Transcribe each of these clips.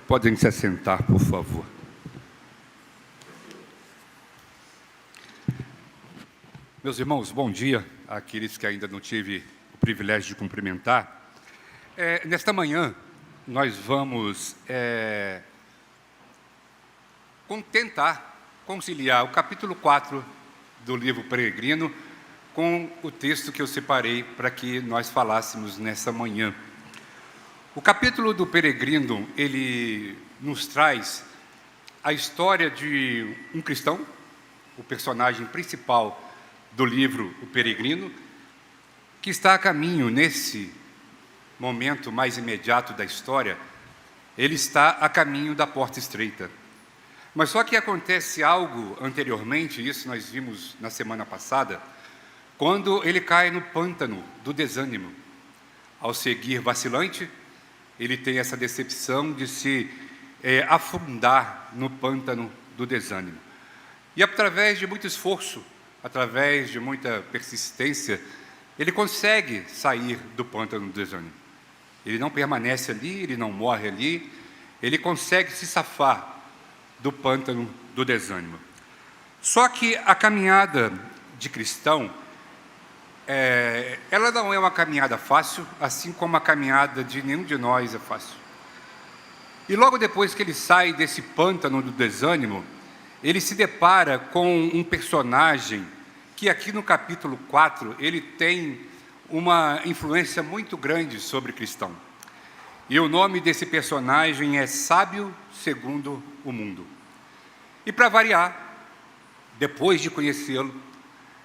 Podem se assentar, por favor. Meus irmãos, bom dia àqueles que ainda não tive o privilégio de cumprimentar. Nesta manhã, nós vamos tentar conciliar o capítulo 4 do livro Peregrino com o texto que eu separei para que nós falássemos nessa manhã. O capítulo do Peregrino, ele nos traz a história de um cristão, o personagem principal do livro O Peregrino, que está a caminho, nesse momento mais imediato da história, ele está a caminho da porta estreita. Mas só que acontece algo anteriormente, isso nós vimos na semana passada, quando ele cai no pântano do desânimo. Ao seguir vacilante, ele tem essa decepção de se afundar no pântano do desânimo. E através de muito esforço, através de muita persistência, ele consegue sair do pântano do desânimo. Ele não permanece ali, ele não morre ali, ele consegue se safar do pântano do desânimo. Só que a caminhada de cristão, ela não é uma caminhada fácil, assim como a caminhada de nenhum de nós é fácil. E logo depois que ele sai desse pântano do desânimo, ele se depara com um personagem que aqui no capítulo 4, ele tem uma influência muito grande sobre o cristão. E o nome desse personagem é Sábio Segundo o Mundo. E para variar, depois de conhecê-lo,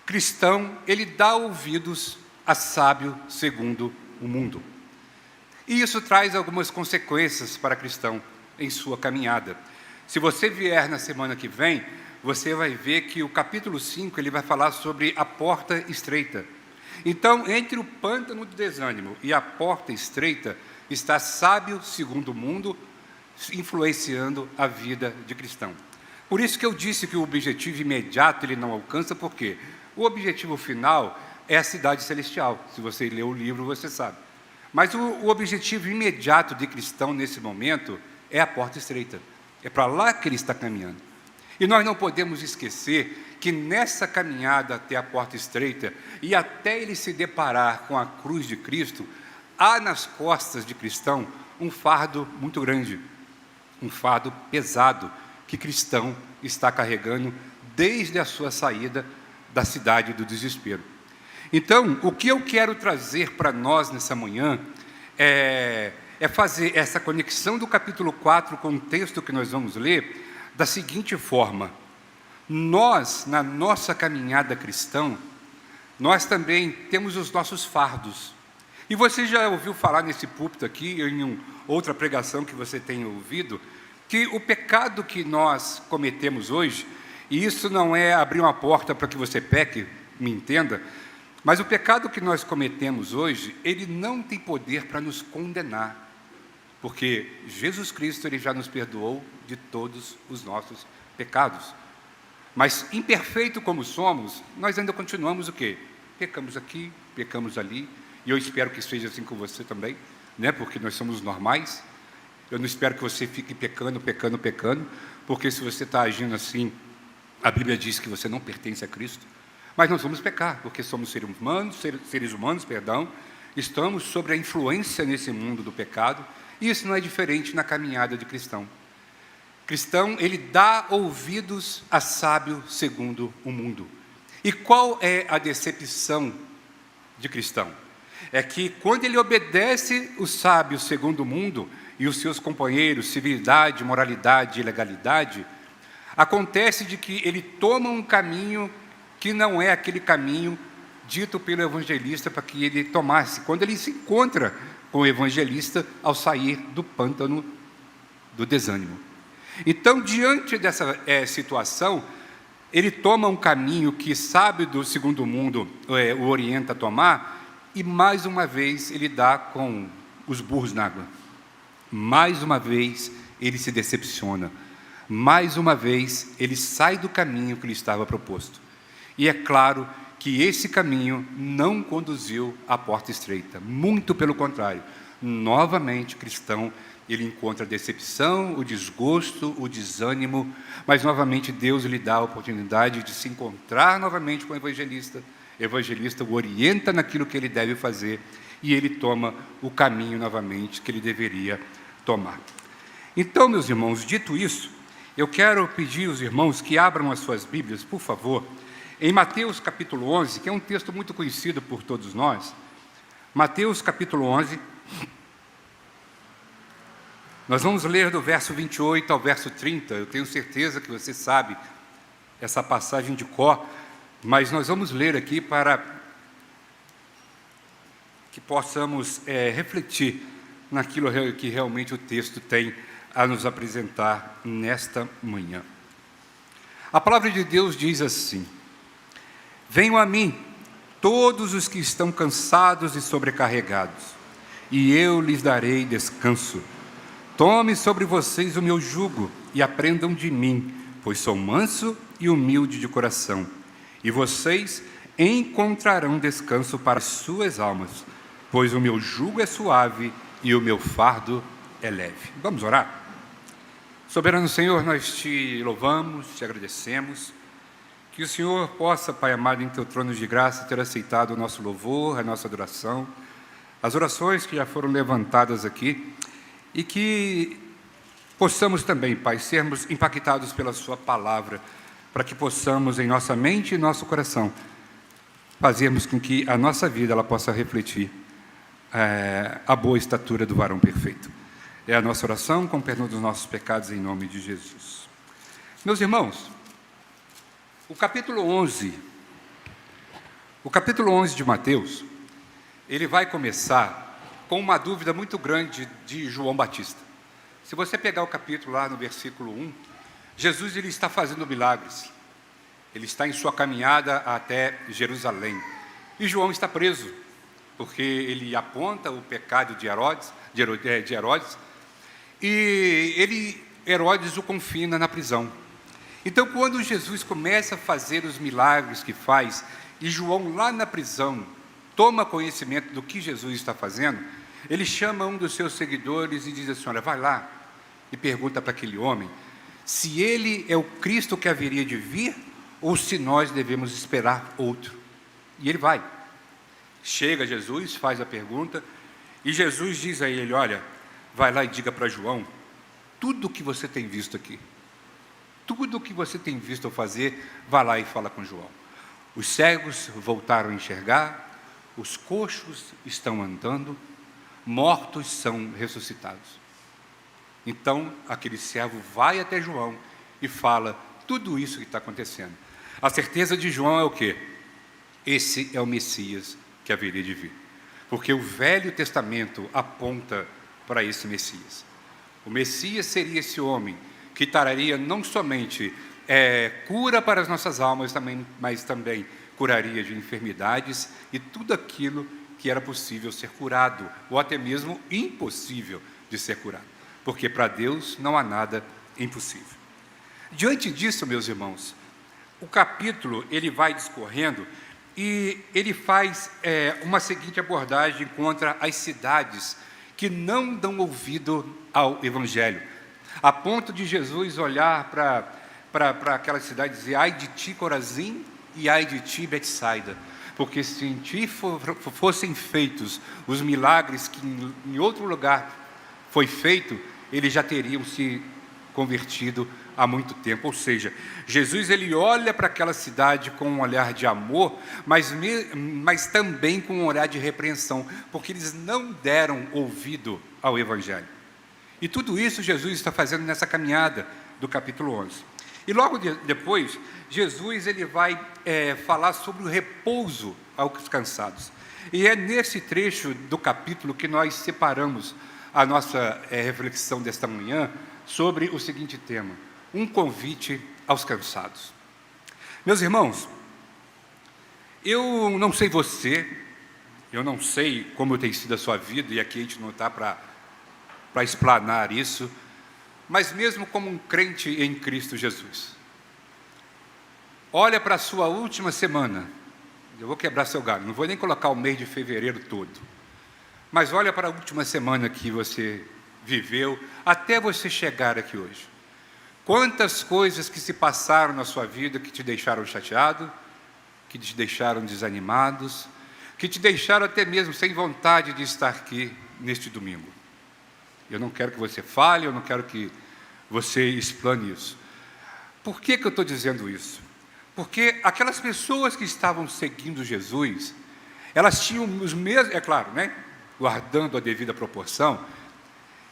cristão, ele dá ouvidos a sábio segundo o mundo. E isso traz algumas consequências para cristão em sua caminhada. Se você vier na semana que vem, você vai ver que o capítulo 5 ele vai falar sobre a porta estreita. Então, entre o pântano do desânimo e a porta estreita, está sábio segundo o mundo, influenciando a vida de cristão. Por isso que eu disse que o objetivo imediato ele não alcança, porque o objetivo final é a cidade celestial. Se você ler o livro, você sabe. Mas o objetivo imediato de cristão nesse momento é a porta estreita. É para lá que ele está caminhando. E nós não podemos esquecer que nessa caminhada até a porta estreita e até ele se deparar com a cruz de Cristo, há nas costas de cristão um fardo muito grande, um fardo pesado que cristão está carregando desde a sua saída da cidade do desespero. Então, o que eu quero trazer para nós nessa manhã é fazer essa conexão do capítulo 4 com o texto que nós vamos ler da seguinte forma: nós, na nossa caminhada cristã, nós também temos os nossos fardos. E você já ouviu falar nesse púlpito aqui, em outra pregação que você tenha ouvido, que o pecado que nós cometemos hoje, e isso não é abrir uma porta para que você peque, me entenda, mas o pecado que nós cometemos hoje, ele não tem poder para nos condenar, porque Jesus Cristo ele já nos perdoou de todos os nossos pecados. Mas imperfeito como somos, nós ainda continuamos o quê? Pecamos aqui, pecamos ali, e eu espero que seja assim com você também, né? Porque nós somos normais. Eu não espero que você fique pecando, porque se você está agindo assim, a Bíblia diz que você não pertence a Cristo. Mas nós vamos pecar, porque somos seres humanos, estamos sob a influência nesse mundo do pecado, e isso não é diferente na caminhada de cristão. Cristão, ele dá ouvidos a sábio segundo o mundo. E qual é a decepção de cristão? É que quando ele obedece o sábio segundo o mundo, e os seus companheiros, civilidade, moralidade e legalidade, acontece de que ele toma um caminho que não é aquele caminho dito pelo evangelista para que ele tomasse, quando ele se encontra com o evangelista ao sair do pântano do desânimo. Então, diante dessa situação, ele toma um caminho que sábio do segundo mundo o orienta a tomar, e mais uma vez ele dá com os burros na água. Mais uma vez ele se decepciona. Mais uma vez ele sai do caminho que lhe estava proposto. E é claro que esse caminho não conduziu à porta estreita. Muito pelo contrário. novamente cristão, ele encontra a decepção, o desgosto, o desânimo, mas novamente Deus lhe dá a oportunidade de se encontrar novamente com o evangelista. O evangelista o orienta naquilo que ele deve fazer e ele toma o caminho novamente que ele deveria tomar. Então, meus irmãos, dito isso, eu quero pedir aos irmãos que abram as suas Bíblias, por favor, em Mateus capítulo 11, que é um texto muito conhecido por todos nós. Mateus capítulo 11, nós vamos ler do verso 28 ao verso 30, eu tenho certeza que você sabe essa passagem de cor, mas nós vamos ler aqui para que possamos refletir naquilo que realmente o texto tem a nos apresentar nesta manhã. A palavra de Deus diz assim: venham a mim todos os que estão cansados e sobrecarregados, e eu lhes darei descanso. Tome sobre vocês o meu jugo e aprendam de mim, pois sou manso e humilde de coração, e vocês encontrarão descanso para as suas almas, pois o meu jugo é suave e o meu fardo é leve. Vamos orar? Soberano Senhor, nós te louvamos, te agradecemos, que o Senhor possa, Pai amado, em teu trono de graça, ter aceitado o nosso louvor, a nossa adoração, as orações que já foram levantadas aqui, e que possamos também, Pai, sermos impactados pela sua palavra, para que possamos, em nossa mente e nosso coração, fazermos com que a nossa vida ela possa refletir a boa estatura do varão perfeito. É a nossa oração com perdão dos nossos pecados em nome de Jesus. Meus irmãos, o capítulo 11 de Mateus, ele vai começar com uma dúvida muito grande de João Batista. Se você pegar o capítulo lá no versículo 1, Jesus ele está fazendo milagres. Ele está em sua caminhada até Jerusalém. E João está preso, porque ele aponta o pecado de Herodes, e Herodes o confina na prisão. Então, quando Jesus começa a fazer os milagres que faz, e João lá na prisão toma conhecimento do que Jesus está fazendo, ele chama um dos seus seguidores e diz assim: olha, vai lá e pergunta para aquele homem se ele é o Cristo que haveria de vir ou se nós devemos esperar outro. E ele vai. Chega Jesus, faz a pergunta, e Jesus diz a ele: olha, vai lá e diga para João tudo o que você tem visto aqui. Tudo o que você tem visto eu fazer, vá lá e fala com João. Os cegos voltaram a enxergar, os coxos estão andando, mortos são ressuscitados. Então, aquele servo vai até João e fala tudo isso que está acontecendo. A certeza de João é o quê? Esse é o Messias que haveria de vir. Porque o Velho Testamento aponta para esse Messias. O Messias seria esse homem que traria não somente cura para as nossas almas, mas também curaria de enfermidades e tudo aquilo que era possível ser curado, ou até mesmo impossível de ser curado. Porque para Deus não há nada impossível. Diante disso, meus irmãos, o capítulo ele vai discorrendo e ele faz uma seguinte abordagem contra as cidades que não dão ouvido ao Evangelho, a ponto de Jesus olhar para aquela cidade e dizer: ai de ti, Corazim, e ai de ti, Betsaida, porque se em ti fossem feitos os milagres que em outro lugar foi feito, eles já teriam se convertido há muito tempo. Ou seja, Jesus ele olha para aquela cidade com um olhar de amor, mas também com um olhar de repreensão, porque eles não deram ouvido ao Evangelho. E tudo isso Jesus está fazendo nessa caminhada do capítulo 11. E logo depois, Jesus ele vai falar sobre o repouso aos cansados. E é nesse trecho do capítulo que nós separamos a nossa reflexão desta manhã sobre o seguinte tema: um convite aos cansados. Meus irmãos, eu não sei você, eu não sei como tem sido a sua vida, e aqui a gente não está para explanar isso, mas mesmo como um crente em Cristo Jesus, olha para a sua última semana. Eu vou quebrar seu galho, não vou nem colocar o mês de fevereiro todo, Mas olha para a última semana que você viveu, até você chegar aqui hoje. Quantas coisas que se passaram na sua vida que te deixaram chateado, que te deixaram desanimados, que te deixaram até mesmo sem vontade de estar aqui neste domingo. Eu não quero que você fale, eu não quero que você explane isso. Por que eu estou dizendo isso? Porque aquelas pessoas que estavam seguindo Jesus, elas tinham os mesmos, é claro, né? Guardando a devida proporção,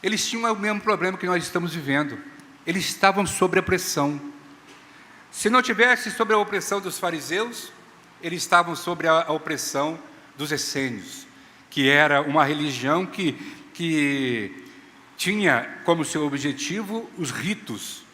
eles tinham o mesmo problema que nós estamos vivendo. Eles estavam sob a pressão. Se não tivesse sob a opressão dos fariseus, eles estavam sobre a opressão dos essênios, que era uma religião que tinha como seu objetivo os ritos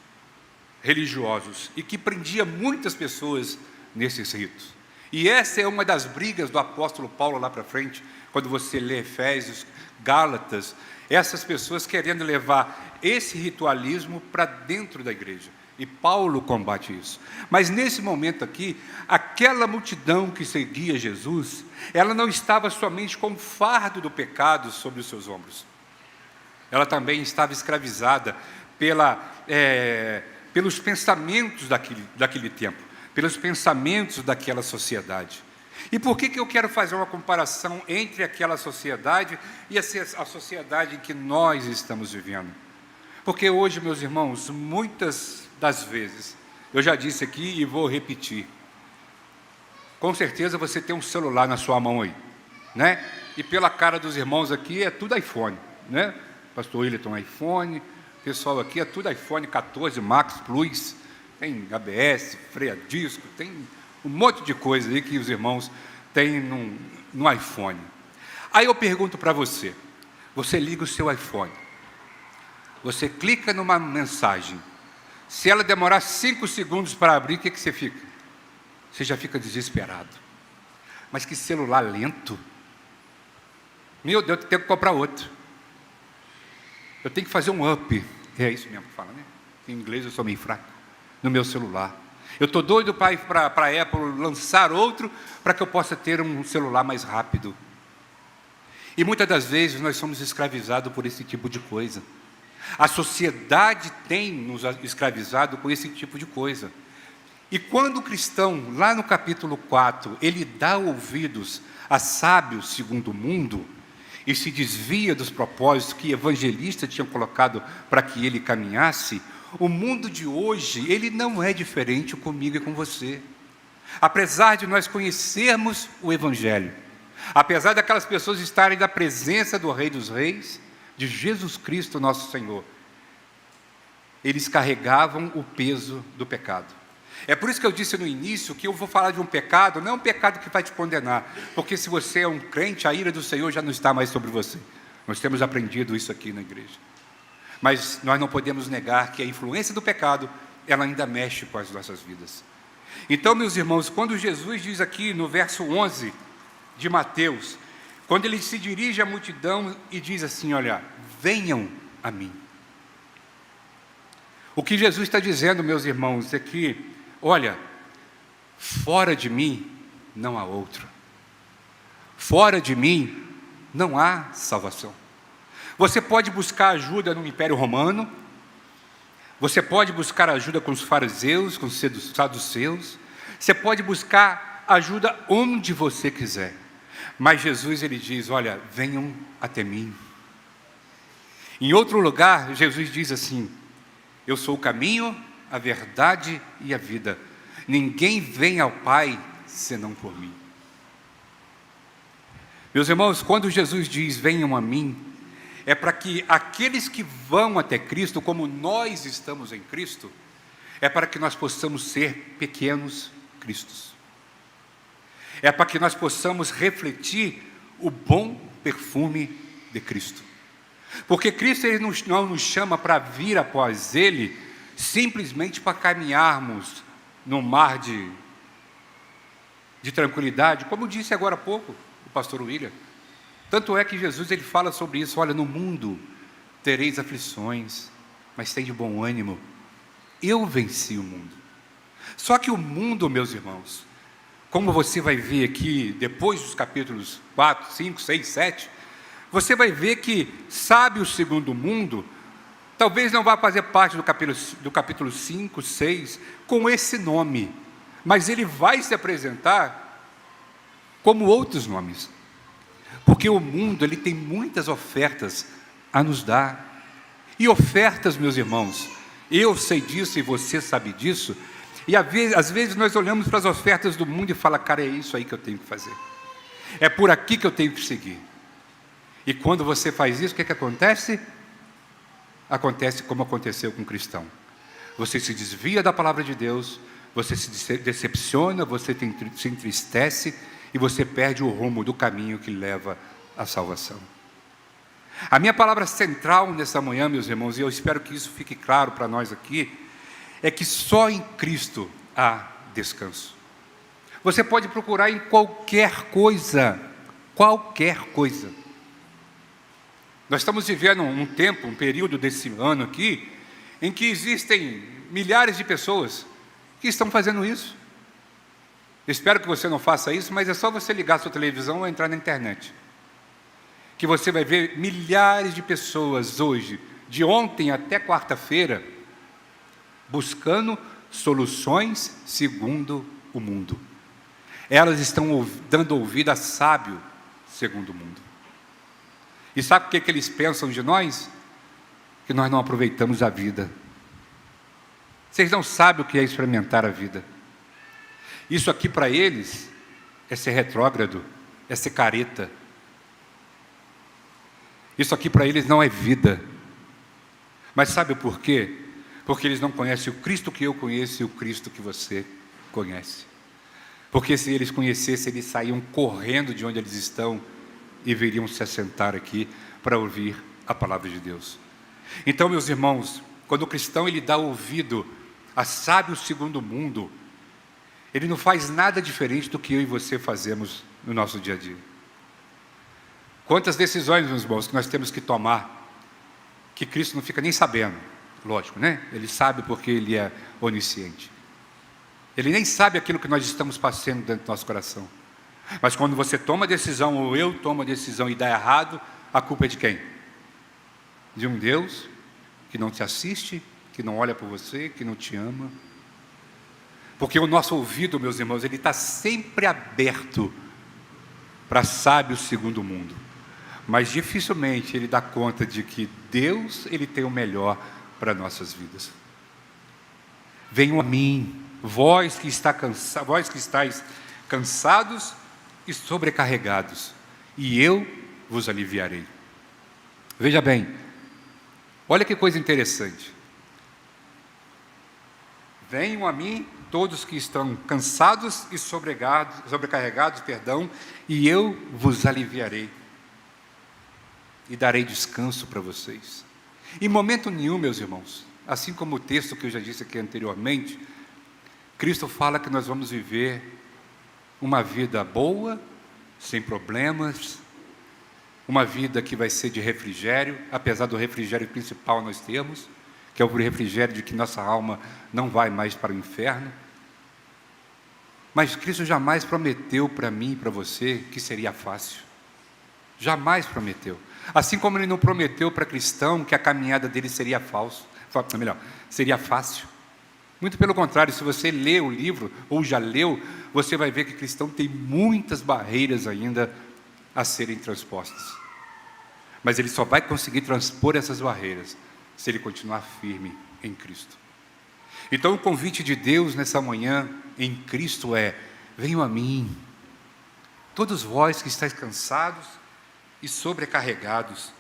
religiosos e que prendia muitas pessoas nesses ritos. E essa é uma das brigas do apóstolo Paulo lá para frente, quando você lê Efésios, Gálatas, essas pessoas querendo levar esse ritualismo para dentro da igreja. E Paulo combate isso. Mas nesse momento aqui, aquela multidão que seguia Jesus, ela não estava somente com o fardo do pecado sobre os seus ombros. Ela também estava escravizada pelos pensamentos daquele tempo, pelos pensamentos daquela sociedade. E por que eu quero fazer uma comparação entre aquela sociedade e a sociedade em que nós estamos vivendo? Porque hoje, meus irmãos, muitas das vezes, eu já disse aqui e vou repetir, com certeza você tem um celular na sua mão aí, né? E pela cara dos irmãos aqui é tudo iPhone, né? Pastor Wilton iPhone, pessoal aqui é tudo iPhone 14 Max Plus, tem ABS, freio a disco, tem um monte de coisa aí que os irmãos têm no iPhone. Aí eu pergunto para você, você liga o seu iPhone, você clica numa mensagem, se ela demorar 5 segundos para abrir, o que você fica? Você já fica desesperado. Mas que celular lento. Meu Deus, eu tenho que comprar outro. Eu tenho que fazer um up. É isso mesmo que fala, né? Em inglês eu sou meio fraco. No meu celular. Eu estou doido para a Apple lançar outro, para que eu possa ter um celular mais rápido. E muitas das vezes nós somos escravizados por esse tipo de coisa. A sociedade tem nos escravizado com esse tipo de coisa. E quando o cristão, lá no capítulo 4, ele dá ouvidos a sábios segundo o mundo, e se desvia dos propósitos que evangelistas tinham colocado para que ele caminhasse, o mundo de hoje, ele não é diferente comigo e com você. Apesar de nós conhecermos o Evangelho, apesar daquelas pessoas estarem na presença do Rei dos Reis, de Jesus Cristo nosso Senhor, eles carregavam o peso do pecado. É por isso que eu disse no início que eu vou falar de um pecado, não é um pecado que vai te condenar, porque se você é um crente, a ira do Senhor já não está mais sobre você. Nós temos aprendido isso aqui na igreja. Mas nós não podemos negar que a influência do pecado, ela ainda mexe com as nossas vidas. Então, meus irmãos, quando Jesus diz aqui no verso 11 de Mateus, quando ele se dirige à multidão e diz assim, olha, venham a mim. O que Jesus está dizendo, meus irmãos, é que, olha, fora de mim não há outro. Fora de mim não há salvação. Você pode buscar ajuda no Império Romano, você pode buscar ajuda com os fariseus, com os saduceus, você pode buscar ajuda onde você quiser. Mas Jesus, ele diz, olha, venham até mim. Em outro lugar, Jesus diz assim, eu sou o caminho, a verdade e a vida. Ninguém vem ao Pai senão por mim. Meus irmãos, quando Jesus diz, venham a mim, é para que aqueles que vão até Cristo, como nós estamos em Cristo, é para que nós possamos ser pequenos Cristos. É para que nós possamos refletir o bom perfume de Cristo. Porque Cristo ele não nos chama para vir após Ele, simplesmente para caminharmos num mar de tranquilidade, como disse agora há pouco o pastor William. Tanto é que Jesus ele fala sobre isso, olha, no mundo tereis aflições, mas tem de bom ânimo, eu venci o mundo. Só que o mundo, meus irmãos, como você vai ver aqui, depois dos capítulos 4, 5, 6, 7, você vai ver que sábio segundo o mundo, talvez não vá fazer parte do capítulo 5, 6, com esse nome, mas ele vai se apresentar como outros nomes, porque o mundo ele tem muitas ofertas a nos dar, e ofertas, meus irmãos, eu sei disso e você sabe disso, e às vezes nós olhamos para as ofertas do mundo e falamos, cara, é isso aí que eu tenho que fazer, é por aqui que eu tenho que seguir. E quando você faz isso, o que acontece? Acontece como aconteceu com o cristão. Você se desvia da palavra de Deus, você se decepciona, você se entristece e você perde o rumo do caminho que leva à salvação. A minha palavra central nessa manhã, meus irmãos, e eu espero que isso fique claro para nós aqui, é que só em Cristo há descanso. Você pode procurar em qualquer coisa. Nós estamos vivendo um tempo, um período desse ano aqui, em que existem milhares de pessoas que estão fazendo isso. Espero que você não faça isso, mas é só você ligar a sua televisão ou entrar na internet, que você vai ver milhares de pessoas hoje, de ontem até quarta-feira, buscando soluções segundo o mundo. Elas estão dando ouvido a sábio segundo o mundo. E sabe o que eles pensam de nós? Que nós não aproveitamos a vida. Vocês não sabem o que é experimentar a vida. Isso aqui para eles é ser retrógrado, é ser careta. Isso aqui para eles não é vida. Mas sabe por quê? Porque eles não conhecem o Cristo que eu conheço e o Cristo que você conhece. Porque se eles conhecessem, eles saíam correndo de onde eles estão e viriam se assentar aqui para ouvir a palavra de Deus. Então, meus irmãos, quando o cristão ele dá ouvido a sábio segundo o mundo, ele não faz nada diferente do que eu e você fazemos no nosso dia a dia. Quantas decisões, meus irmãos, que nós temos que tomar, que Cristo não fica nem sabendo, lógico, né? Ele sabe porque Ele é onisciente. Ele nem sabe aquilo que nós estamos passando dentro do nosso coração. Mas quando você toma a decisão, ou eu tomo a decisão e dá errado, a culpa é de quem? De um Deus que não te assiste, que não olha por você, que não te ama. Porque o nosso ouvido, meus irmãos, ele está sempre aberto para sábios segundo o mundo. Mas dificilmente ele dá conta de que Deus, ele tem o melhor para nossas vidas. Venham a mim, vós que estáis cansados e sobrecarregados, e eu vos aliviarei. Veja bem, olha que coisa interessante. Venham a mim todos que estão cansados e sobrecarregados, e eu vos aliviarei e darei descanso para vocês. Em momento nenhum, meus irmãos, assim como o texto que eu já disse aqui anteriormente, Cristo fala que nós vamos viver uma vida boa, sem problemas, uma vida que vai ser de refrigério, apesar do refrigério principal nós temos, que é o refrigério de que nossa alma não vai mais para o inferno. Mas Cristo jamais prometeu para mim e para você que seria fácil. Jamais prometeu. Assim como Ele não prometeu para cristão que a caminhada dele seria seria fácil. Muito pelo contrário, se você lê o livro, ou já leu, você vai ver que cristão tem muitas barreiras ainda a serem transpostas. Mas ele só vai conseguir transpor essas barreiras se ele continuar firme em Cristo. Então o convite de Deus nessa manhã em Cristo é: venham a mim, todos vós que estáis cansados e sobrecarregados,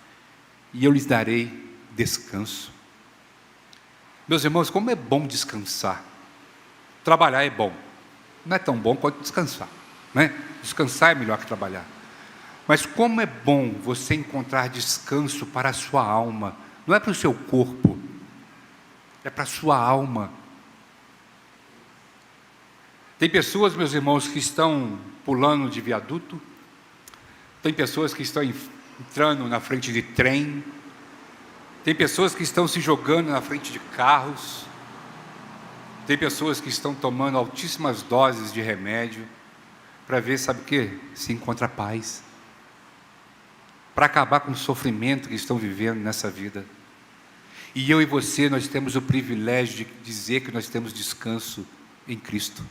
e eu lhes darei descanso. Meus irmãos, como é bom descansar. Trabalhar é bom, não é tão bom quanto descansar, né? Descansar é melhor que trabalhar. Mas como é bom você encontrar descanso para a sua alma. Não é para o seu corpo, é para a sua alma. Tem pessoas, meus irmãos, que estão pulando de viaduto, tem pessoas que estão entrando na frente de trem, tem pessoas que estão se jogando na frente de carros, tem pessoas que estão tomando altíssimas doses de remédio, para ver, sabe o que? Se encontra paz. para acabar com o sofrimento que estão vivendo nessa vida. E eu e você, nós temos o privilégio de dizer que nós temos descanso em Cristo.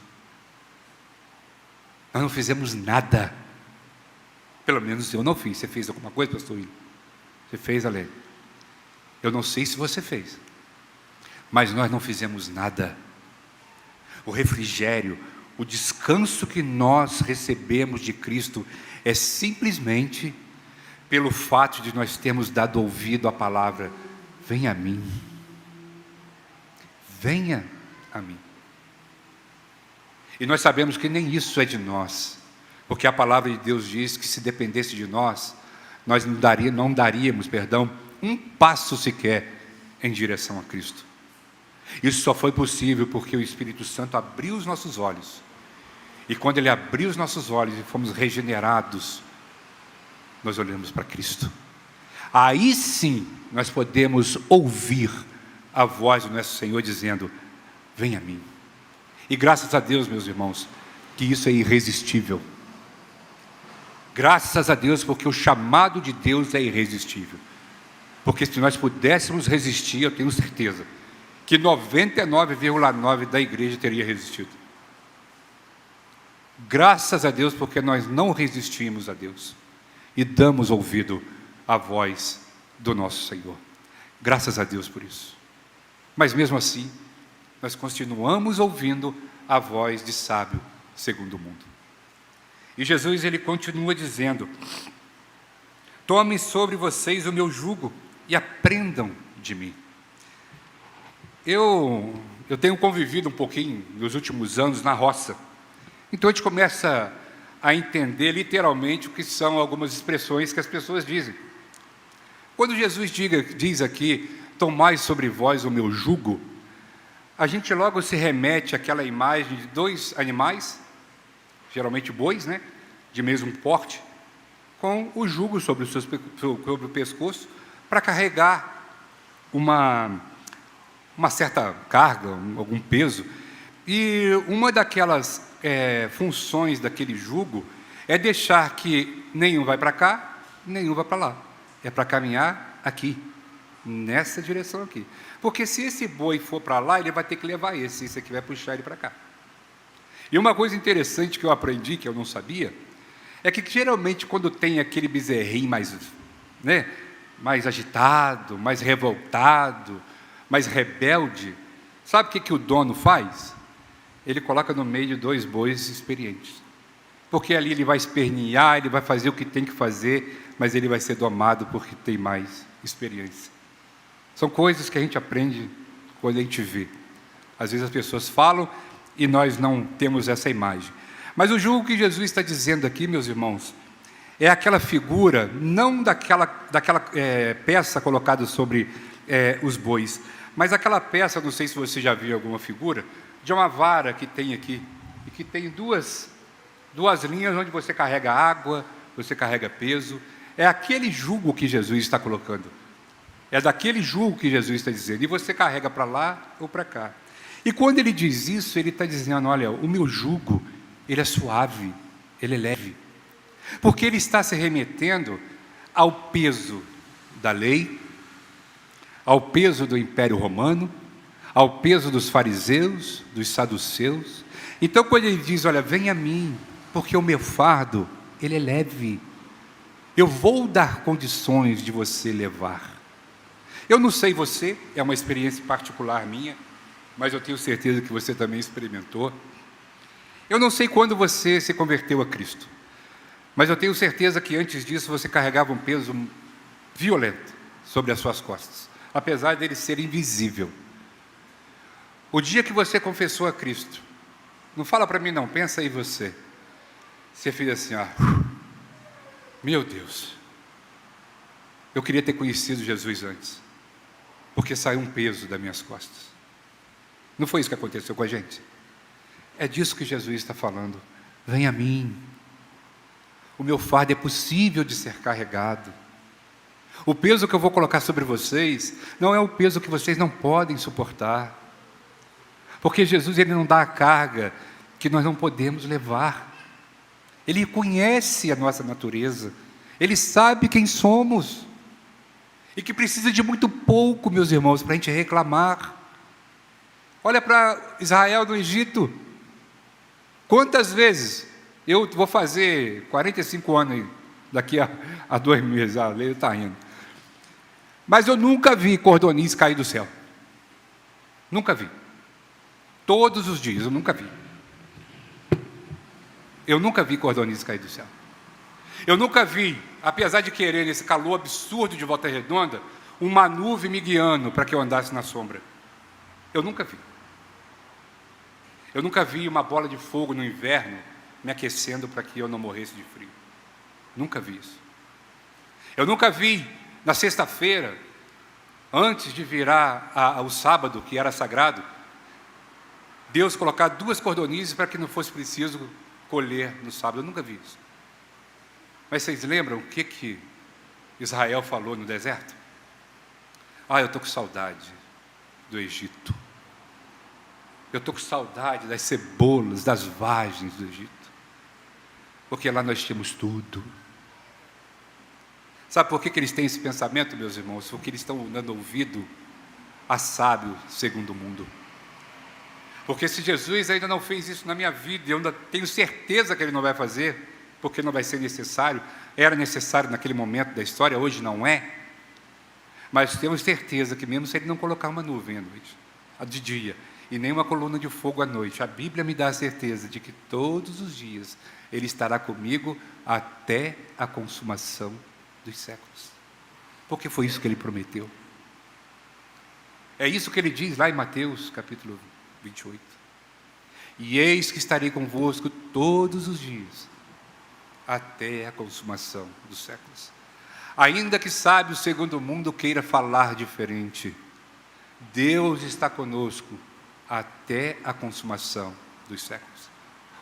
Nós não fizemos nada. Pelo menos eu não fiz. Você fez alguma coisa, pastor William? Você fez, Ale? Eu não sei se você fez. Mas nós não fizemos nada. O refrigério, o descanso que nós recebemos de Cristo é simplesmente pelo fato de nós termos dado ouvido à palavra: venha a mim. Venha a mim. E nós sabemos que nem isso é de nós, porque a palavra de Deus diz que se dependesse de nós, nós não daríamos um passo sequer em direção a Cristo. Isso só foi possível porque o Espírito Santo abriu os nossos olhos. E quando Ele abriu os nossos olhos e fomos regenerados, nós olhamos para Cristo. Aí sim, nós podemos ouvir a voz do nosso Senhor dizendo: venha a mim. E graças a Deus, meus irmãos, que isso é irresistível. Graças a Deus, porque o chamado de Deus é irresistível. Porque se nós pudéssemos resistir, eu tenho certeza que 99,9% da igreja teria resistido. Graças a Deus, porque nós não resistimos a Deus e damos ouvido à voz do nosso Senhor. Graças a Deus por isso. Mas mesmo assim, nós continuamos ouvindo a voz de sábio segundo o mundo. E Jesus, Ele continua dizendo: tomem sobre vocês o meu jugo e aprendam de mim. Eu tenho convivido um pouquinho nos últimos anos na roça. Então a gente começa a entender literalmente o que são algumas expressões que as pessoas dizem. Quando Jesus diz aqui: tomai sobre vós o meu jugo, a gente logo se remete àquela imagem de dois animais, geralmente bois, né, de mesmo porte, com o jugo sobre o pescoço, para carregar uma certa carga, algum peso. E uma daquelas funções daquele jugo é deixar que nenhum vai para cá, nenhum vai para lá. É para caminhar aqui, nessa direção aqui. Porque se esse boi for para lá, ele vai ter que levar esse aqui vai puxar ele para cá. E uma coisa interessante que eu aprendi, que eu não sabia, é que geralmente quando tem aquele bezerrinho mais agitado, mais revoltado, mais rebelde, sabe o que o dono faz? Ele coloca no meio de dois bois experientes. Porque ali ele vai espernear, ele vai fazer o que tem que fazer, mas ele vai ser domado porque tem mais experiência. São coisas que a gente aprende quando a gente vê. Às vezes as pessoas falam e nós não temos essa imagem. Mas o jugo que Jesus está dizendo aqui, meus irmãos, é aquela figura, não daquela peça colocada sobre os bois, mas aquela peça, não sei se você já viu alguma figura, de uma vara que tem aqui, e que tem duas linhas onde você carrega água, você carrega peso. É aquele jugo que Jesus está colocando. É daquele jugo que Jesus está dizendo. E você carrega para lá ou para cá. E quando ele diz isso, ele está dizendo: olha, o meu jugo, ele é suave, ele é leve. Porque ele está se remetendo ao peso da lei, ao peso do Império Romano, ao peso dos fariseus, dos saduceus. Então, quando ele diz: olha, vem a mim, porque o meu fardo, ele é leve. Eu vou dar condições de você levar. Eu não sei você, é uma experiência particular minha, mas eu tenho certeza que você também experimentou. Eu não sei quando você se converteu a Cristo, mas eu tenho certeza que antes disso você carregava um peso violento sobre as suas costas, apesar dele ser invisível. O dia que você confessou a Cristo, não fala para mim não, pensa aí você fez assim: meu Deus, eu queria ter conhecido Jesus antes, porque saiu um peso das minhas costas. Não foi isso que aconteceu com a gente? É disso que Jesus está falando. Vem a mim. O meu fardo é possível de ser carregado. O peso que eu vou colocar sobre vocês não é o peso que vocês não podem suportar. Porque Jesus, Ele não dá a carga que nós não podemos levar. Ele conhece a nossa natureza. Ele sabe quem somos. E que precisa de muito pouco, meus irmãos, para a gente reclamar. Olha para Israel no Egito. Quantas vezes, eu vou fazer 45 anos daqui a 2 meses, a lei está indo. Mas eu nunca vi cordoniz cair do céu. Nunca vi. Todos os dias, eu nunca vi. Eu nunca vi cordoniz cair do céu. Eu nunca vi, apesar de querer nesse calor absurdo de Volta Redonda, uma nuvem me guiando para que eu andasse na sombra. Eu nunca vi. Eu nunca vi uma bola de fogo no inverno me aquecendo para que eu não morresse de frio. Nunca vi isso. Eu nunca vi, na sexta-feira, antes de virar o sábado, que era sagrado, Deus colocar 2 cordonizes para que não fosse preciso colher no sábado. Eu nunca vi isso. Mas vocês lembram o que Israel falou no deserto? Eu estou com saudade do Egito. Eu estou com saudade das cebolas, das vagens do Egito. Porque lá nós tínhamos tudo. Sabe por que eles têm esse pensamento, meus irmãos? Porque eles estão dando ouvido a sábio segundo o mundo. Porque se Jesus ainda não fez isso na minha vida, eu ainda tenho certeza que Ele não vai fazer, porque não vai ser necessário, era necessário naquele momento da história, hoje não é, mas temos certeza que mesmo se Ele não colocar uma nuvem à noite, de dia, e nem uma coluna de fogo à noite, a Bíblia me dá a certeza de que todos os dias Ele estará comigo até a consumação dos séculos, porque foi isso que Ele prometeu. É isso que Ele diz lá em Mateus capítulo 28. E eis que estarei convosco todos os dias, até a consumação dos séculos. Ainda que sábio segundo o mundo queira falar diferente, Deus está conosco até a consumação dos séculos.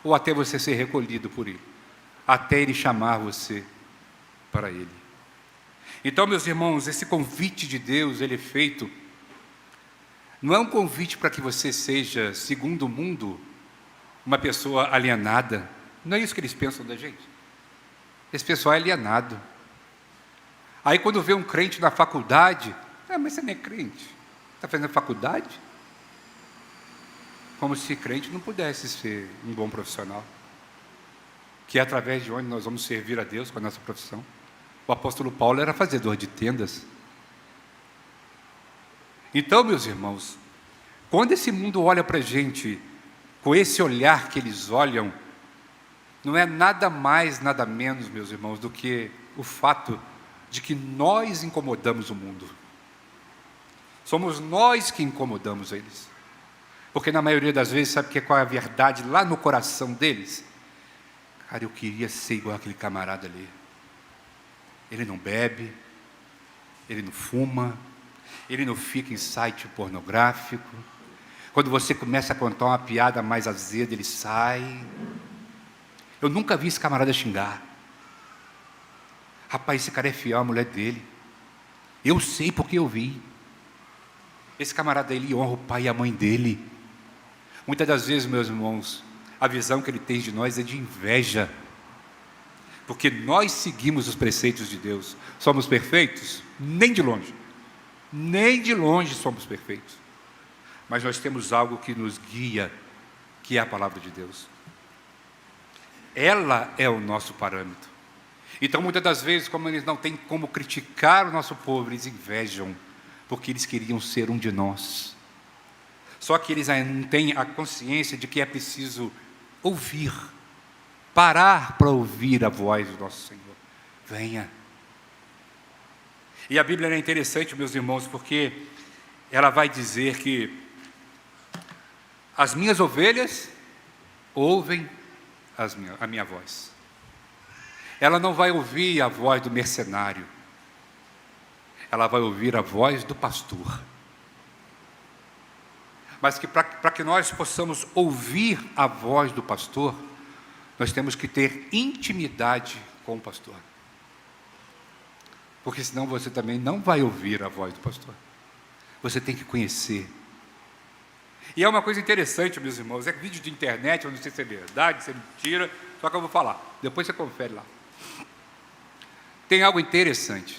Ou até você ser recolhido por Ele, até Ele chamar você para Ele. Então, meus irmãos, esse convite de Deus, ele é feito, não é um convite para que você seja, segundo o mundo, uma pessoa alienada. Não é isso que eles pensam da gente. Esse pessoal é alienado. Aí quando vê um crente na faculdade, mas você não é crente, está fazendo faculdade? Como se crente não pudesse ser um bom profissional. Que é através de onde nós vamos servir a Deus com a nossa profissão. O apóstolo Paulo era fazedor de tendas. Então, meus irmãos, quando esse mundo olha para a gente, com esse olhar que eles olham, não é nada mais, nada menos, meus irmãos, do que o fato de que nós incomodamos o mundo. Somos nós que incomodamos eles. Porque na maioria das vezes, sabe qual é a verdade lá no coração deles? Cara, eu queria ser igual aquele camarada ali. Ele não bebe, ele não fuma, ele não fica em site pornográfico. Quando você começa a contar uma piada mais azeda, ele sai. Eu nunca vi esse camarada xingar. Rapaz, esse cara é fiel à mulher dele. Eu sei porque eu vi. Esse camarada, ele honra o pai e a mãe dele. Muitas das vezes, meus irmãos, a visão que ele tem de nós é de inveja. Porque nós seguimos os preceitos de Deus. Somos perfeitos? Nem de longe. Nem de longe somos perfeitos. Mas nós temos algo que nos guia, que é a palavra de Deus. Ela é o nosso parâmetro. Então, muitas das vezes, como eles não têm como criticar o nosso povo, eles invejam, porque eles queriam ser um de nós. Só que eles ainda não têm a consciência de que é preciso ouvir, parar para ouvir a voz do nosso Senhor. Venha. E a Bíblia é interessante, meus irmãos, porque ela vai dizer que as minhas ovelhas ouvem a minha voz. Ela não vai ouvir a voz do mercenário. Ela vai ouvir a voz do pastor. Mas que para que nós possamos ouvir a voz do pastor, nós temos que ter intimidade com o pastor. Porque senão você também não vai ouvir a voz do pastor. Você tem que conhecer. E é uma coisa interessante, meus irmãos, é vídeo de internet, eu não sei se é verdade, se é mentira, só que eu vou falar, depois você confere lá. tem algo interessante.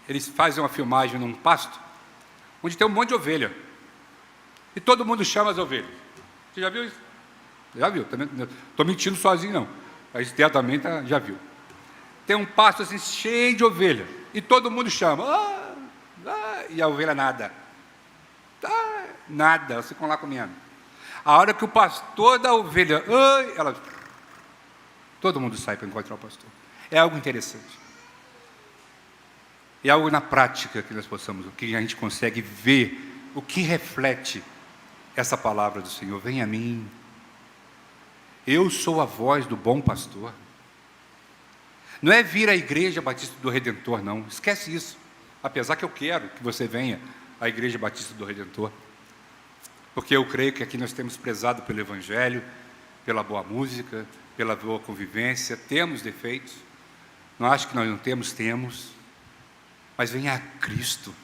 Eles fazem uma filmagem num pasto, onde tem um monte de ovelha. E todo mundo chama as ovelhas. Você já viu isso? Já viu? Estou mentindo sozinho, não. Mas internamente já viu. Tem um pasto assim cheio de ovelha. E todo mundo chama. E a ovelha nada. Nada, elas ficam lá comendo. A hora que o pastor da ovelha, todo mundo sai para encontrar o pastor. É algo interessante. É algo na prática que nós possamos, que a gente consegue ver o que reflete essa palavra do Senhor. Vem a mim. Eu sou a voz do bom pastor. Não é vir à Igreja Batista do Redentor, não. Esquece isso. Apesar que eu quero que você venha à Igreja Batista do Redentor. Porque eu creio que aqui nós temos prezado pelo Evangelho, pela boa música, pela boa convivência. Temos defeitos. Não acho que nós não temos, temos. Mas venha a Cristo.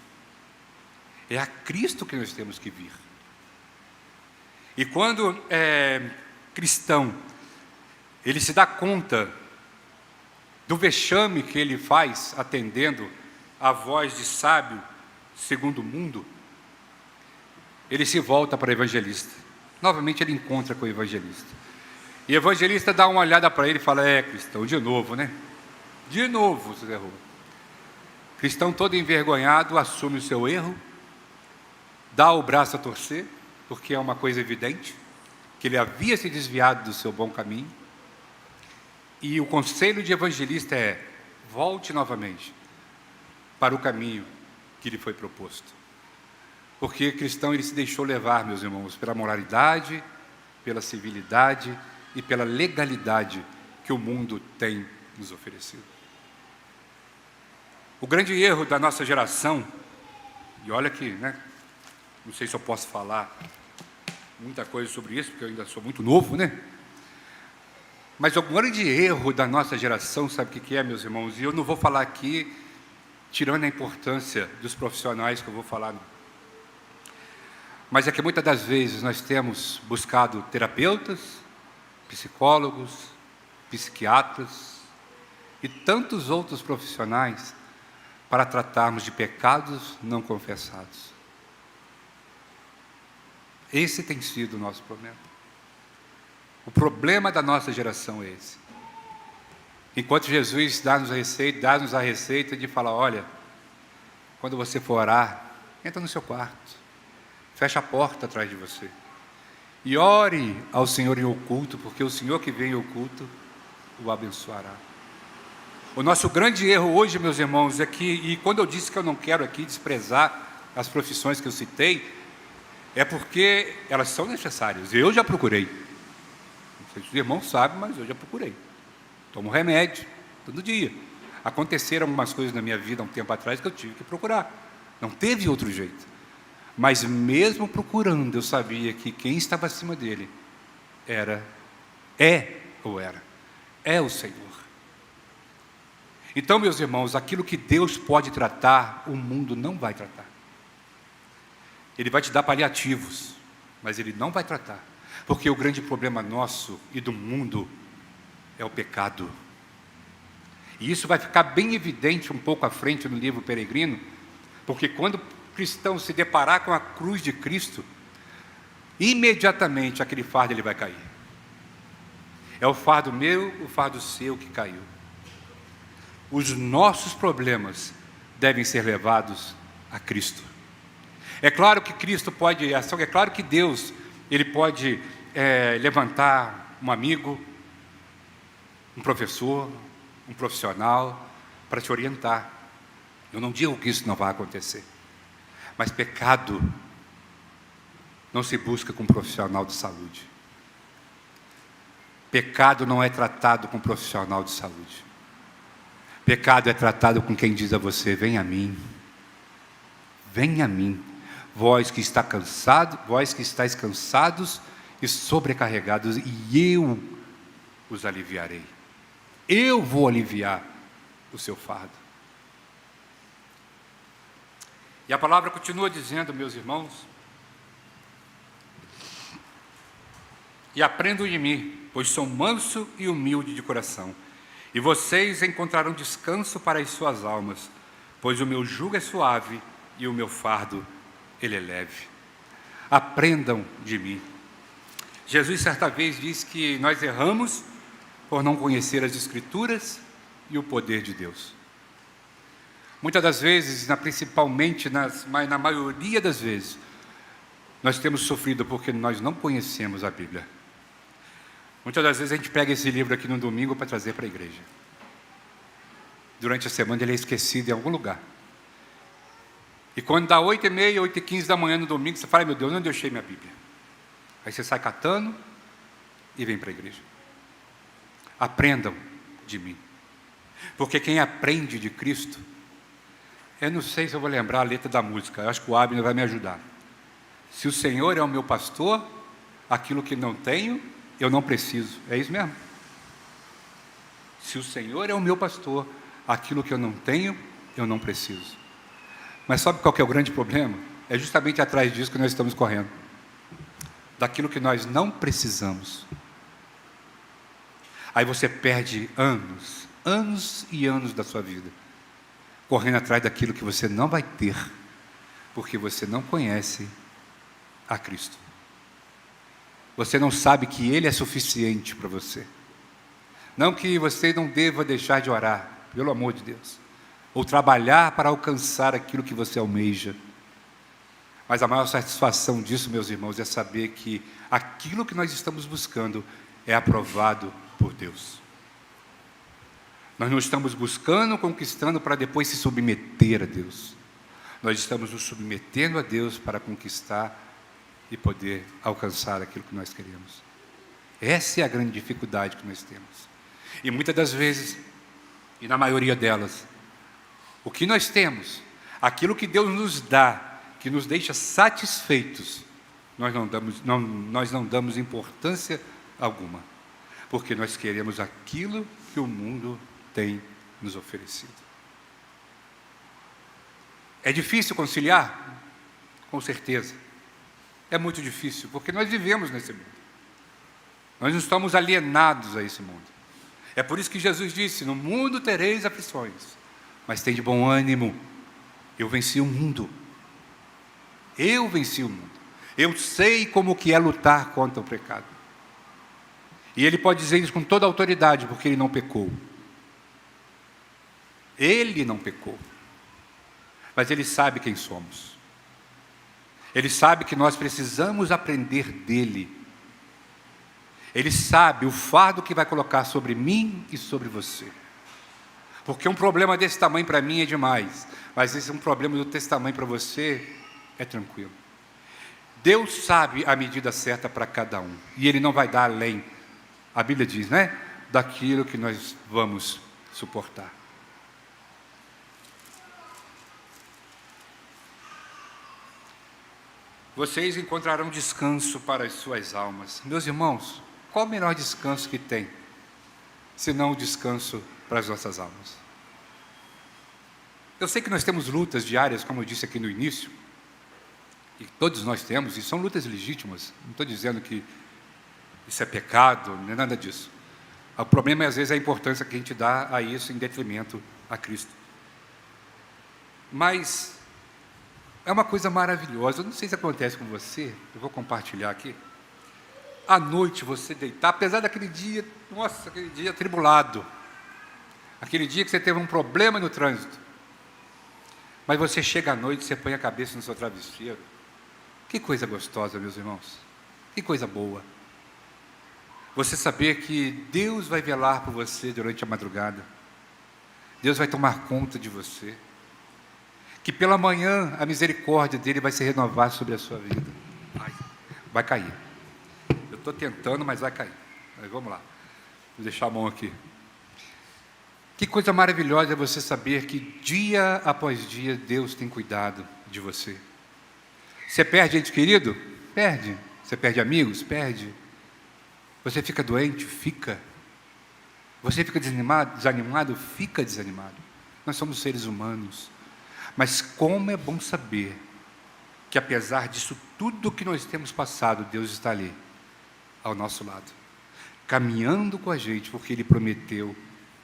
É a Cristo que nós temos que vir. E quando cristão, ele se dá conta do vexame que ele faz atendendo a voz de sábio segundo o mundo, ele se volta para o evangelista. Novamente ele encontra com o evangelista. E o evangelista dá uma olhada para ele e fala: cristão, de novo, né? De novo você errou. Cristão todo envergonhado assume o seu erro, dá o braço a torcer, porque é uma coisa evidente, que ele havia se desviado do seu bom caminho. E o conselho de evangelista é: volte novamente para o caminho que lhe foi proposto. Porque cristão, ele se deixou levar, meus irmãos, pela moralidade, pela civilidade e pela legalidade que o mundo tem nos oferecido. O grande erro da nossa geração, e olha que, não sei se eu posso falar muita coisa sobre isso, porque eu ainda sou muito novo, Mas o grande erro da nossa geração, sabe o que é, meus irmãos? E eu não vou falar aqui tirando a importância dos profissionais que eu vou falar, não. Mas é que muitas das vezes nós temos buscado terapeutas, psicólogos, psiquiatras e tantos outros profissionais para tratarmos de pecados não confessados. Esse tem sido o nosso problema. O problema da nossa geração é esse. Enquanto Jesus dá-nos a receita de falar: olha, quando você for orar, entra no seu quarto, fecha a porta atrás de você e ore ao Senhor em oculto, porque o Senhor que vem em oculto o abençoará. O nosso grande erro hoje, meus irmãos, é que, e quando eu disse que eu não quero aqui desprezar as profissões que eu citei, é porque elas são necessárias. Eu já procurei. Não sei se os irmãos sabem, mas eu já procurei. Tomo remédio todo dia. Aconteceram algumas coisas na minha vida há um tempo atrás que eu tive que procurar. Não teve outro jeito. Mas mesmo procurando, eu sabia que quem estava acima dele é o Senhor. Então, meus irmãos, aquilo que Deus pode tratar, o mundo não vai tratar. Ele vai te dar paliativos, mas Ele não vai tratar. Porque o grande problema nosso e do mundo é o pecado. E isso vai ficar bem evidente um pouco à frente no livro Peregrino, porque quando o cristão se deparar com a cruz de Cristo, imediatamente aquele fardo ele vai cair. É o fardo meu, o fardo seu que caiu. Os nossos problemas devem ser levados a Cristo. É claro que Cristo pode, é claro que Deus, Ele pode levantar um amigo, um professor, um profissional, para te orientar. Eu não digo que isso não vai acontecer. Mas pecado não se busca com um profissional de saúde. Pecado não é tratado com um profissional de saúde. Pecado é tratado com quem diz a você: vem a mim, vós que estáis cansados e sobrecarregados, e eu os aliviarei. Eu vou aliviar o seu fardo. E a palavra continua dizendo, meus irmãos: e aprendam de mim, pois sou manso e humilde de coração, E vocês encontrarão descanso para as suas almas, pois o meu jugo é suave e o meu fardo, ele é leve. Aprendam de mim. Jesus certa vez disse que nós erramos por não conhecer as Escrituras e o poder de Deus. Muitas das vezes, principalmente, mas na maioria das vezes, nós temos sofrido porque nós não conhecemos a Bíblia. Muitas das vezes a gente pega esse livro aqui no domingo para trazer para a igreja. Durante a semana ele é esquecido em algum lugar. E quando dá 8h30, 8h15 da manhã no domingo, você fala, meu Deus, onde eu deixei minha Bíblia? Aí você sai catando e vem para a igreja. Aprendam de mim. Porque quem aprende de Cristo, eu não sei se eu vou lembrar a letra da música, eu acho que o Abner vai me ajudar. Se o Senhor é o meu pastor, aquilo que não tenho, eu não preciso. É isso mesmo? Se o Senhor é o meu pastor, aquilo que eu não tenho, eu não preciso. Mas sabe qual que é o grande problema? É justamente atrás disso que nós estamos correndo. Daquilo que nós não precisamos. Aí você perde anos, anos e anos da sua vida, correndo atrás daquilo que você não vai ter, porque você não conhece a Cristo. Você não sabe que Ele é suficiente para você. Não que você não deva deixar de orar, pelo amor de Deus, ou trabalhar para alcançar aquilo que você almeja. Mas a maior satisfação disso, meus irmãos, é saber que aquilo que nós estamos buscando é aprovado por Deus. Nós não estamos buscando, conquistando para depois se submeter a Deus. Nós estamos nos submetendo a Deus para conquistar e poder alcançar aquilo que nós queremos. Essa é a grande dificuldade que nós temos. E muitas das vezes, e na maioria delas, o que nós temos, aquilo que Deus nos dá, que nos deixa satisfeitos, nós não damos importância alguma, porque nós queremos aquilo que o mundo tem nos oferecido. É difícil conciliar? Com certeza. É muito difícil, porque nós vivemos nesse mundo. Nós não estamos alienados a esse mundo. É por isso que Jesus disse, no mundo tereis aflições, mas tem de bom ânimo, eu venci o mundo. Eu venci o mundo. Eu sei como que é lutar contra o pecado. E Ele pode dizer isso com toda a autoridade, porque Ele não pecou. Ele não pecou. Mas Ele sabe quem somos. Ele sabe que nós precisamos aprender dEle. Ele sabe o fardo que vai colocar sobre mim e sobre você. Porque um problema desse tamanho para mim é demais, mas esse é um problema desse tamanho para você é tranquilo. Deus sabe a medida certa para cada um, e Ele não vai dar além, a Bíblia diz, né? Daquilo que nós vamos suportar. Vocês encontrarão descanso para as suas almas. Meus irmãos, qual o melhor descanso que tem, senão o descanso para as nossas almas? Eu sei que nós temos lutas diárias, como eu disse aqui no início, e todos nós temos, e são lutas legítimas, não estou dizendo que isso é pecado, não é nada disso. O problema é, às vezes, a importância que a gente dá a isso em detrimento a Cristo. Mas é uma coisa maravilhosa, eu não sei se acontece com você, eu vou compartilhar aqui. À noite você deitar, apesar daquele dia, nossa, aquele dia atribulado, aquele dia que você teve um problema no trânsito, mas você chega à noite, você põe a cabeça no seu travesseiro. Que coisa gostosa, meus irmãos, que coisa boa. Você saber que Deus vai velar por você durante a madrugada, Deus vai tomar conta de você, que pela manhã a misericórdia dEle vai se renovar sobre a sua vida. Vai cair. Eu estou tentando, mas vai cair. Mas vamos lá. Vou deixar a mão aqui. Que coisa maravilhosa é você saber que dia após dia Deus tem cuidado de você. Você perde ente querido? Perde. Você perde amigos? Perde. Você fica doente? Fica. Você fica desanimado? Fica desanimado. Nós somos seres humanos. Mas como é bom saber que apesar disso tudo que nós temos passado, Deus está ali, ao nosso lado, caminhando com a gente, porque Ele prometeu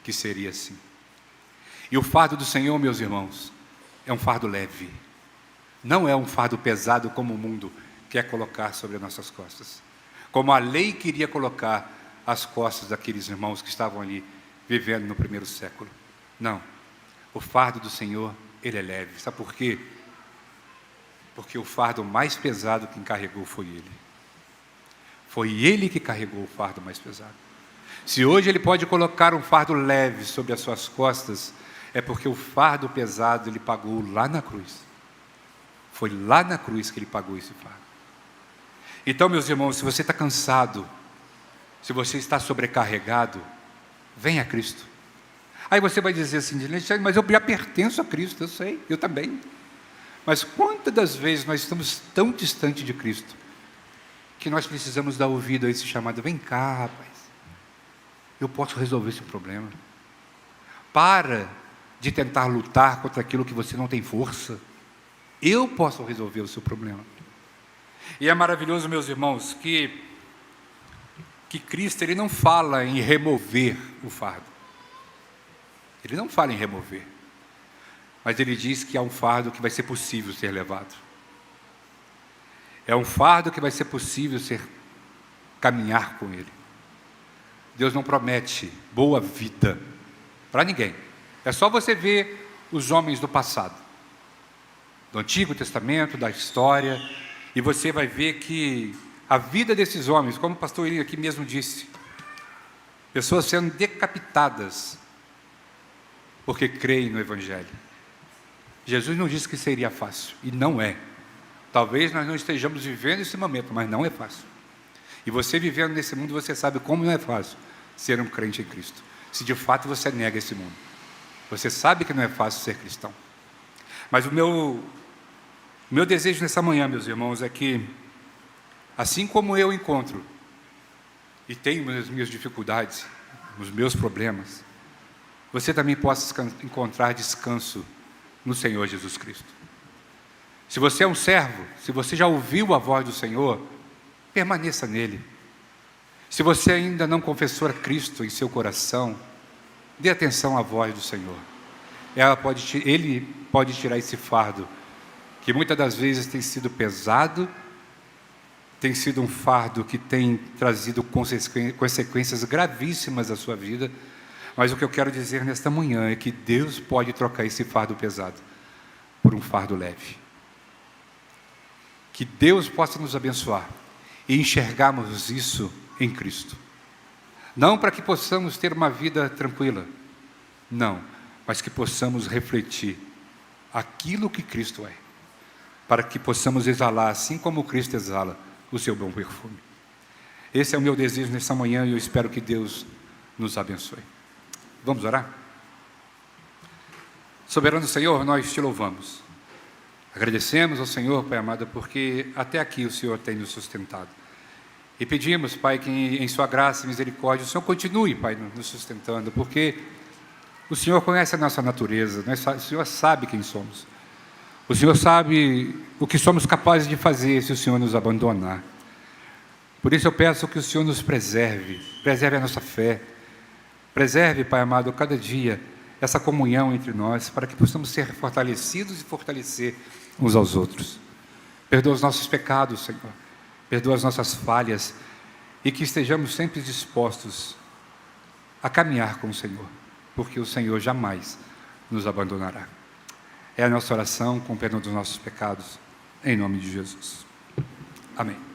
que seria assim. E o fardo do Senhor, meus irmãos, é um fardo leve. Não é um fardo pesado como o mundo quer colocar sobre as nossas costas. Como a lei queria colocar às costas daqueles irmãos que estavam ali vivendo no primeiro século. Não. O fardo do Senhor, ele é leve. Sabe por quê? Porque o fardo mais pesado quem carregou foi Ele. Foi Ele que carregou o fardo mais pesado. Se hoje Ele pode colocar um fardo leve sobre as suas costas, é porque o fardo pesado Ele pagou lá na cruz. Foi lá na cruz que Ele pagou esse fardo. Então, meus irmãos, se você está cansado, se você está sobrecarregado, venha a Cristo. Aí você vai dizer assim, mas eu já pertenço a Cristo, eu sei, eu também. Mas quantas das vezes nós estamos tão distante de Cristo, que nós precisamos dar ouvido a esse chamado, vem cá, rapaz, eu posso resolver esse problema. Para de tentar lutar contra aquilo que você não tem força, eu posso resolver o seu problema. E é maravilhoso, meus irmãos, que Cristo, Ele não fala em remover o fardo. Ele não fala em remover. Mas Ele diz que há um fardo que vai ser possível ser levado. É um fardo que vai ser possível caminhar com Ele. Deus não promete boa vida para ninguém. É só você ver os homens do passado, do Antigo Testamento, da história, e você vai ver que a vida desses homens, como o pastor Eli aqui mesmo disse, pessoas sendo decapitadas porque creem no Evangelho. Jesus não disse que seria fácil, e não é. Talvez nós não estejamos vivendo esse momento, mas não é fácil. E você vivendo nesse mundo, você sabe como não é fácil ser um crente em Cristo. Se de fato você nega esse mundo. Você sabe que não é fácil ser cristão. Mas o meu desejo nessa manhã, meus irmãos, é que, assim como eu encontro, e tenho as minhas dificuldades, os meus problemas, você também possa encontrar descanso no Senhor Jesus Cristo. Se você é um servo, se você já ouviu a voz do Senhor, permaneça nele. Se você ainda não confessou a Cristo em seu coração, dê atenção à voz do Senhor. Ele pode tirar esse fardo, que muitas das vezes tem sido pesado, tem sido um fardo que tem trazido consequências gravíssimas à sua vida. Mas o que eu quero dizer nesta manhã é que Deus pode trocar esse fardo pesado por um fardo leve. Que Deus possa nos abençoar e enxergarmos isso em Cristo. Não para que possamos ter uma vida tranquila, não, mas que possamos refletir aquilo que Cristo é, para que possamos exalar, assim como Cristo exala, o seu bom perfume. Esse é o meu desejo nessa manhã e eu espero que Deus nos abençoe. Vamos orar? Soberano Senhor, nós te louvamos. Agradecemos ao Senhor, Pai amado, porque até aqui o Senhor tem nos sustentado. E pedimos, Pai, que em sua graça e misericórdia o Senhor continue, Pai, nos sustentando, porque o Senhor conhece a nossa natureza, o Senhor sabe quem somos. O Senhor sabe o que somos capazes de fazer se o Senhor nos abandonar. Por isso eu peço que o Senhor nos preserve a nossa fé, preserve, Pai amado, cada dia essa comunhão entre nós, para que possamos ser fortalecidos e fortalecer uns aos outros. Perdoa os nossos pecados, Senhor. Perdoa as nossas falhas e que estejamos sempre dispostos a caminhar com o Senhor, porque o Senhor jamais nos abandonará. É a nossa oração com o perdão dos nossos pecados, em nome de Jesus. Amém.